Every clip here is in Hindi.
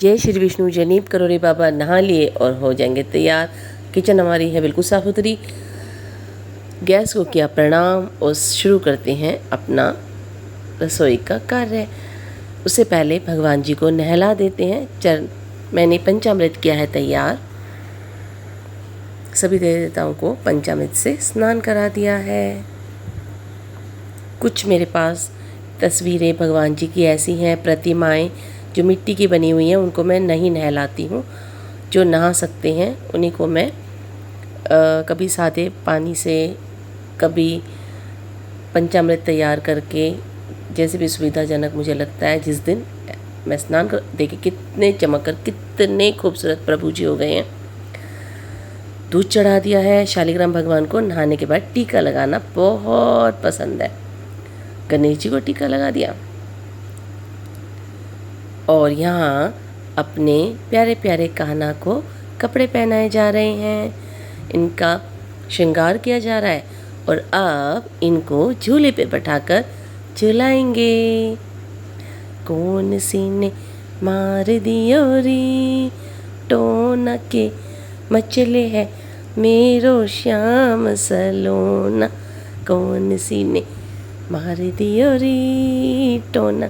जय श्री विष्णु। जनीब करो रे बाबा, नहा लिए और हो जाएंगे तैयार। किचन हमारी है बिल्कुल साफ़ सुथरी। गैस को किया प्रणाम और शुरू करते हैं अपना रसोई का कार्य। उससे पहले भगवान जी को नहला देते हैं। मैंने पंचामृत किया है तैयार। सभी देवताओं को पंचामृत से स्नान करा दिया है। कुछ मेरे पास तस्वीरें भगवान जी की ऐसी हैं, प्रतिमाएं जो मिट्टी की बनी हुई हैं, उनको मैं नहीं नहलाती हूँ। जो नहा सकते हैं उन्हीं को मैं कभी सादे पानी से, कभी पंचामृत तैयार करके, जैसे भी सुविधाजनक मुझे लगता है। जिस दिन मैं स्नान कर, देखिए कितने चमक कर, कितने खूबसूरत प्रभु जी हो गए हैं। दूध चढ़ा दिया है। शालिग्राम भगवान को नहाने के बाद टीका लगाना बहुत पसंद है। गणेश जी को टीका लगा दिया और यहाँ अपने प्यारे प्यारे कान्हा को कपड़े पहनाए जा रहे हैं। इनका श्रृंगार किया जा रहा है और अब इनको झूले पे बैठाकर झुलाएंगे। कौन सी ने मार दियो री, टोना के मचले है मेरो श्याम सलोना। कौन सी ने मार दियो री टोना।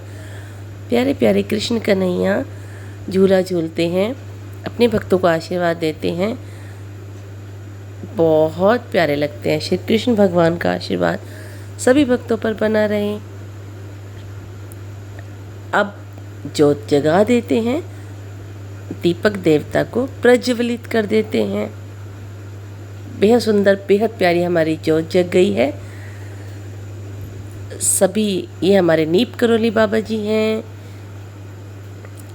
प्यारे प्यारे कृष्ण कन्हैया झूला झूलते हैं, अपने भक्तों को आशीर्वाद देते हैं। बहुत प्यारे लगते हैं। श्री कृष्ण भगवान का आशीर्वाद सभी भक्तों पर बना रहे। अब जोत जगा देते हैं, दीपक देवता को प्रज्वलित कर देते हैं। बेहद सुंदर, बेहद प्यारी हमारी जोत जग गई है। सभी ये हमारे नीम करोली बाबा जी हैं,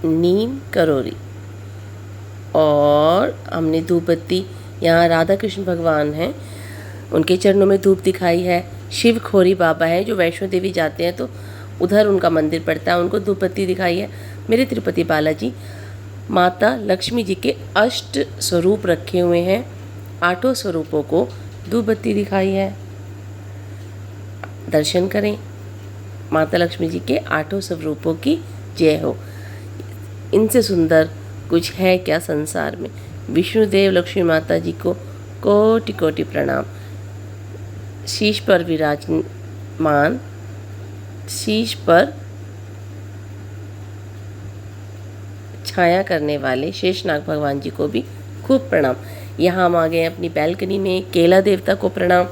नीम करोली। और हमने धूप बत्ती, यहाँ राधा कृष्ण भगवान हैं, उनके चरणों में धूप दिखाई है। शिव खोरी बाबा है, जो वैष्णो देवी जाते हैं तो उधर उनका मंदिर पड़ता है, उनको धूप बत्ती दिखाई है। मेरे तिरुपति बालाजी माता लक्ष्मी जी के 8 स्वरूप रखे हुए हैं, 8 स्वरूपों को धूप बत्ती दिखाई है। दर्शन करें। माता लक्ष्मी जी के 8 स्वरूपों की जय हो। इनसे सुंदर कुछ है क्या संसार में। विष्णुदेव लक्ष्मी माता जी को कोटि कोटि प्रणाम। शीश पर विराजमान, शीश पर छाया करने वाले शेषनाग भगवान जी को भी खूब प्रणाम। यहाँ हम आ गए हैं अपनी बैल्कनी में। केला देवता को प्रणाम,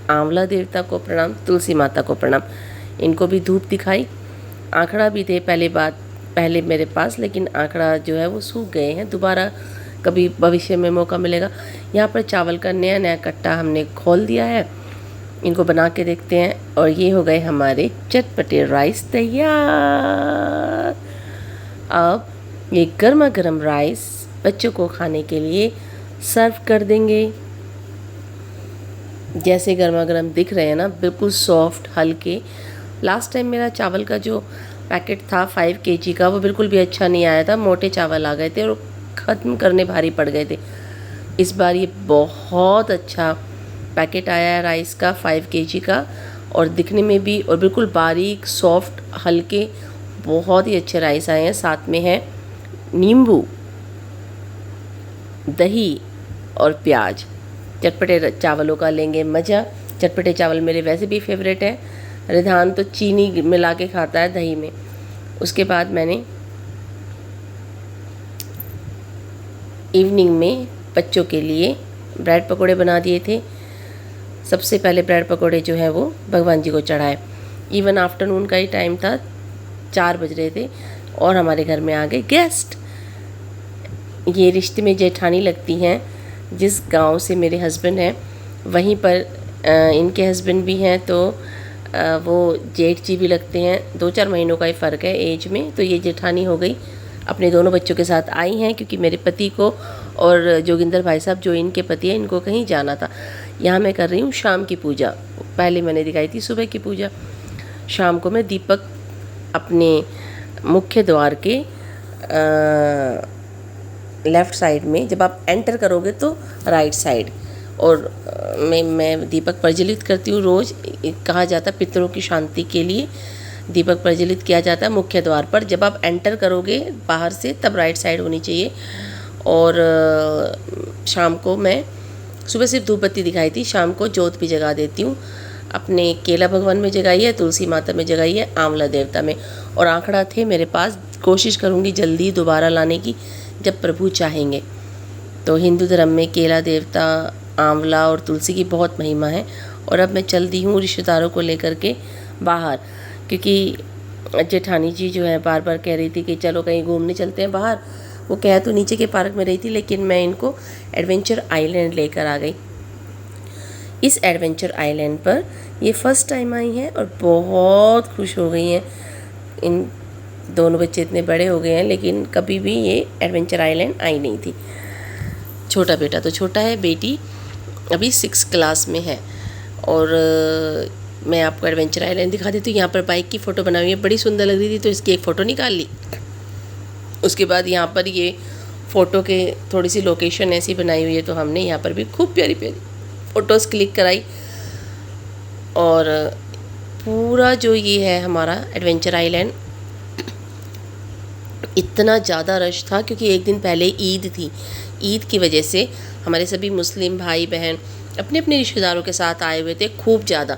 आंवला देवता को प्रणाम, तुलसी माता को प्रणाम। इनको भी धूप दिखाई। आंकड़ा भी थे पहले मेरे पास, लेकिन आंकड़ा जो है वो सूख गए हैं। दोबारा कभी भविष्य में मौका मिलेगा। यहाँ पर चावल का नया नया कट्टा हमने खोल दिया है। इनको बना के देखते हैं। और ये हो गए हमारे चटपटे राइस तैयार। अब ये गर्मा गर्म राइस बच्चों को खाने के लिए सर्व कर देंगे। जैसे गर्मा गर्म दिख रहे हैं ना, बिल्कुल सॉफ्ट, हल्के। लास्ट टाइम मेरा चावल का जो पैकेट था 5 kg का, वो बिल्कुल भी अच्छा नहीं आया था। मोटे चावल आ गए थे और ख़त्म करने भारी पड़ गए थे। इस बार ये बहुत अच्छा पैकेट आया है राइस का 5 kg का, और दिखने में भी, और बिल्कुल बारीक, सॉफ्ट, हल्के, बहुत ही अच्छे राइस आए हैं। साथ में है नींबू, दही और प्याज। चटपटे चावलों का लेंगे मज़ा। चटपटे चावल मेरे वैसे भी फेवरेट है। रिधान तो चीनी मिला के खाता है दही में। उसके बाद मैंने इवनिंग में बच्चों के लिए ब्रेड पकोड़े बना दिए थे। सबसे पहले ब्रेड पकोड़े जो है वो भगवान जी को चढ़ाए। इवन आफ्टरनून का ही टाइम था, 4 बज रहे थे और हमारे घर में आ गए गेस्ट। ये रिश्ते में जेठानी लगती हैं। जिस गांव से मेरे हस्बैंड हैं वहीं पर इनके हस्बैंड भी हैं, तो वो जेठ जी भी लगते हैं। 2-4 महीनों का ही फ़र्क है एज में। तो ये जेठानी हो गई। अपने दोनों बच्चों के साथ आई हैं, क्योंकि मेरे पति को और जोगिंदर भाई साहब जो इनके पति हैं, इनको कहीं जाना था। यहाँ मैं कर रही हूँ शाम की पूजा। पहले मैंने दिखाई थी सुबह की पूजा। शाम को मैं दीपक अपने मुख्य द्वार के लेफ़्ट साइड में, जब आप एंटर करोगे तो राइट साइड, और मैं दीपक प्रज्वलित करती हूँ रोज़। कहा जाता है पितरों की शांति के लिए दीपक प्रज्वलित किया जाता है मुख्य द्वार पर। जब आप एंटर करोगे बाहर से तब राइट साइड होनी चाहिए। और शाम को मैं सुबह सिर्फ धूप बत्ती दिखाई थी, शाम को जोत भी जगा देती हूँ। अपने केला भगवान में जगाई है, तुलसी माता में जगाई है, आंवला देवता में। और आंकड़ा थे मेरे पास, कोशिश करूँगी जल्दी दोबारा लाने की जब प्रभु चाहेंगे। तो हिंदू धर्म में केला देवता, आंवला और तुलसी की बहुत महिमा है। और अब मैं चल दी हूँ रिश्तेदारों को लेकर के बाहर, क्योंकि जेठानी जी जो है बार बार कह रही थी कि चलो कहीं घूमने चलते हैं बाहर। वो कह तो नीचे के पार्क में रही थी, लेकिन मैं इनको एडवेंचर आइलैंड लेकर आ गई। इस एडवेंचर आइलैंड पर ये फर्स्ट टाइम आई हैं और बहुत खुश हो गई हैं। इन दोनों बच्चे इतने बड़े हो गए हैं, लेकिन कभी भी ये एडवेंचर आइलैंड आई नहीं थी। छोटा बेटा तो छोटा है, बेटी अभी 6 क्लास में है। और मैं आपको एडवेंचर आइलैंड दिखा देती हूँ। यहाँ पर बाइक की फ़ोटो बनाई हुई है, बड़ी सुंदर लग रही थी तो इसकी एक फ़ोटो निकाल ली। उसके बाद यहाँ पर ये फ़ोटो के थोड़ी सी लोकेशन ऐसी बनाई हुई है, तो हमने यहाँ पर भी खूब प्यारी प्यारी फ़ोटोज़ क्लिक कराई। और पूरा जो ये है हमारा एडवेंचर आइलैंड, इतना ज़्यादा रश था क्योंकि एक दिन पहले ईद थी। ईद की वजह से हमारे सभी मुस्लिम भाई बहन अपने अपने रिश्तेदारों के साथ आए हुए थे, खूब ज़्यादा।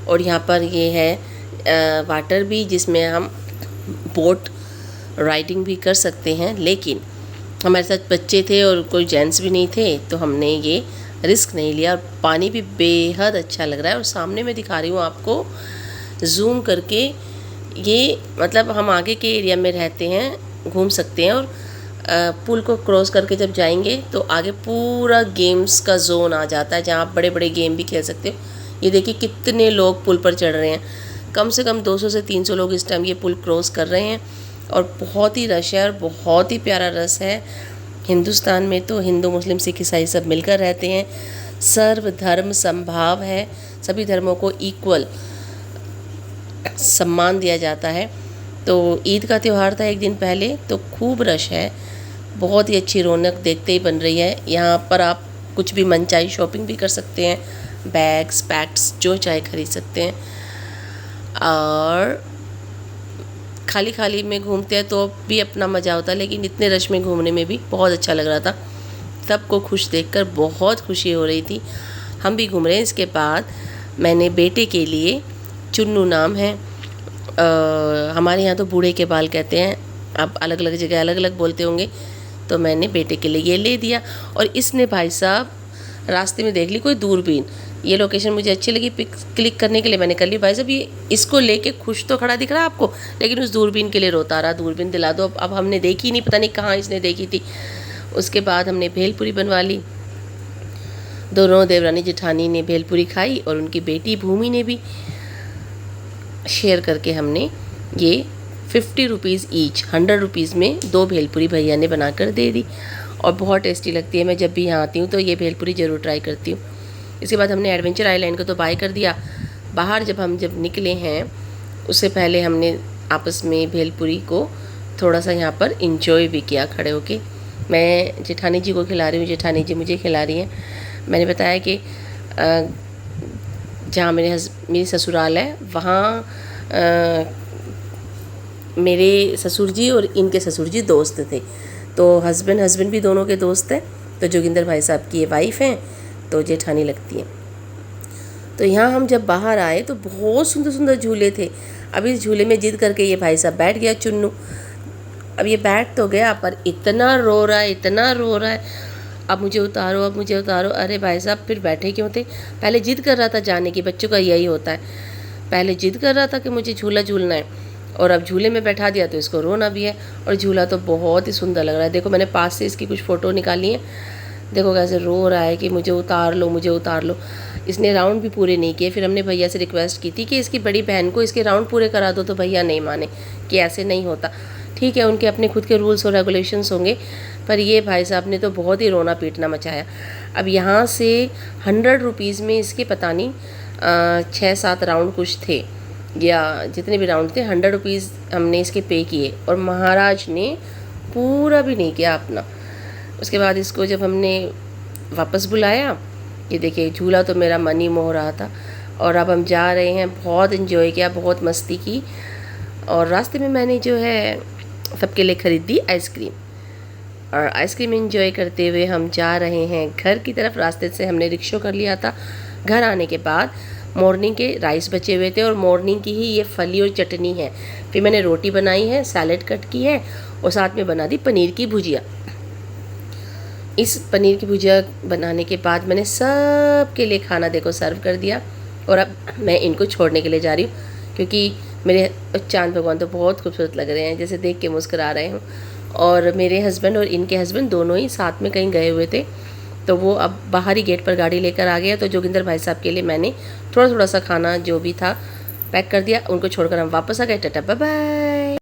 और यहाँ पर ये है वाटर भी, जिसमें हम बोट राइडिंग भी कर सकते हैं। लेकिन हमारे साथ बच्चे थे और कोई जेंट्स भी नहीं थे, तो हमने ये रिस्क नहीं लिया। और पानी भी बेहद अच्छा लग रहा है। और सामने मैं दिखा रही हूँ आपको जूम करके, ये मतलब हम आगे के एरिया में रहते हैं, घूम सकते हैं। और पुल को क्रॉस करके जब जाएंगे तो आगे पूरा गेम्स का जोन आ जाता है, जहाँ आप बड़े बड़े गेम भी खेल सकते हो। ये देखिए कितने लोग पुल पर चढ़ रहे हैं, कम से कम 200 से 300 लोग इस टाइम ये पुल क्रॉस कर रहे हैं। और बहुत ही रश है और बहुत ही प्यारा रस है। हिंदुस्तान में तो हिंदू मुस्लिम सिख ईसाई सब मिलकर रहते हैं, सर्व धर्म समभाव है, सभी धर्मों को इक्वल सम्मान दिया जाता है। तो ईद का त्यौहार था एक दिन पहले, तो खूब रश है, बहुत ही अच्छी रौनक देखते ही बन रही है। यहाँ पर आप कुछ भी मनचाही शॉपिंग भी कर सकते हैं, बैग्स पैक्स जो चाहे खरीद सकते हैं। और खाली खाली में घूमते हैं तो भी अपना मज़ा होता है, लेकिन इतने रश में घूमने में भी बहुत अच्छा लग रहा था। सबको खुश देखकर बहुत खुशी हो रही थी। हम भी घूम रहे हैं। इसके बाद मैंने बेटे के लिए, चुन्नू नाम है, हमारे यहाँ तो बूढ़े के बाल कहते हैं, आप अलग अलग जगह अलग अलग बोलते होंगे, तो मैंने बेटे के लिए ये ले दिया। और इसने भाई साहब रास्ते में देख ली कोई दूरबीन, ये लोकेशन मुझे अच्छी लगी, पिक क्लिक करने के लिए मैंने कर ली। भाई साहब ये इसको लेके खुश तो खड़ा दिख रहा है आपको, लेकिन उस दूरबीन के लिए रोता रहा, दूरबीन दिला दो। अब हमने देखी नहीं, पता नहीं कहाँ इसने देखी थी। उसके बाद हमने भेलपुरी बनवा ली। दोनों देवरानी जेठानी ने भेलपुरी खाई और उनकी बेटी भूमि ने भी। शेयर करके हमने ये 50 रुपीज़ ईच, 100 रुपीज़ में 2 भेलपुरी भैया ने बनाकर दे दी। और बहुत टेस्टी लगती है। मैं जब भी यहाँ आती हूँ तो ये भेलपुरी ज़रूर ट्राई करती हूँ। इसके बाद हमने एडवेंचर आइलैंड को तो बाय कर दिया। बाहर जब निकले हैं उससे पहले हमने आपस में भेलपुरी को थोड़ा सा यहाँ पर इंजॉय भी किया खड़े होके। मैं जेठानी जी को खिला रही हूँ, जेठानी जी मुझे खिला रही हैं। मैंने बताया कि जहाँ मेरी ससुराल है वहाँ मेरे ससुर जी और इनके ससुर जी दोस्त थे, तो हस्बैंड भी दोनों के दोस्त हैं। तो जोगिंदर भाई साहब की ये वाइफ हैं, तो जेठानी लगती हैं। तो यहाँ हम जब बाहर आए तो बहुत सुंदर सुंदर झूले थे। अब इस झूले में जिद करके ये भाई साहब बैठ गया, चुन्नू। अब ये बैठ तो गया पर इतना रो रहा है, इतना रो रहा है, अब मुझे उतारो, अब मुझे उतारो। अरे भाई साहब फिर बैठे क्यों थे? पहले जिद कर रहा था जाने की, बच्चों का यही होता है, पहले जिद कर रहा था कि मुझे झूला झूलना है, और अब झूले में बैठा दिया तो इसको रोना भी है। और झूला तो बहुत ही सुंदर लग रहा है। देखो मैंने पास से इसकी कुछ फ़ोटो निकाली है, देखो कैसे रो रहा है कि मुझे उतार लो, मुझे उतार लो। इसने राउंड भी पूरे नहीं किए। फिर हमने भैया से रिक्वेस्ट की थी कि इसकी बड़ी बहन को इसके राउंड पूरे करा दो, तो भैया नहीं माने कि ऐसे नहीं होता। ठीक है, उनके अपने खुद के रूल्स और रेगुलेशंस होंगे, पर ये भाई साहब ने तो बहुत ही रोना पीटना मचाया। अब यहाँ से 100 रुपीज़ में इसके पता नहीं 6-7 राउंड कुछ थे, या जितने भी राउंड थे 100 रुपीज़ हमने इसके पे किए, और महाराज ने पूरा भी नहीं किया अपना। उसके बाद इसको जब हमने वापस बुलाया, ये देखिए झूला तो मेरा मन ही मोह रहा था। और अब हम जा रहे हैं, बहुत इन्जॉय किया, बहुत मस्ती की। और रास्ते में मैंने जो है सबके लिए ख़रीदी आइसक्रीम, और आइसक्रीम एंजॉय करते हुए हम जा रहे हैं घर की तरफ। रास्ते से हमने रिक्शा कर लिया था। घर आने के बाद मॉर्निंग के राइस बचे हुए थे और मॉर्निंग की ही ये फली और चटनी है। फिर मैंने रोटी बनाई है, सैलेड कट की है और साथ में बना दी पनीर की भुजिया। इस पनीर की भुजिया बनाने के बाद मैंने सब के लिए खाना देखो सर्व कर दिया, और अब मैं इनको छोड़ने के लिए जा रही हूँ, क्योंकि मेरे चांद भगवान तो बहुत खूबसूरत लग रहे हैं, जैसे देख के मुस्कुरा रहे हूँ। और मेरे हस्बैंड और इनके हस्बैंड दोनों ही साथ में कहीं गए हुए थे, तो वो अब बाहरी गेट पर गाड़ी लेकर आ गया। तो जोगिंदर भाई साहब के लिए मैंने थोड़ा थोड़ा सा खाना जो भी था पैक कर दिया। उनको छोड़कर हम वापस आ गए। Tata bye bye.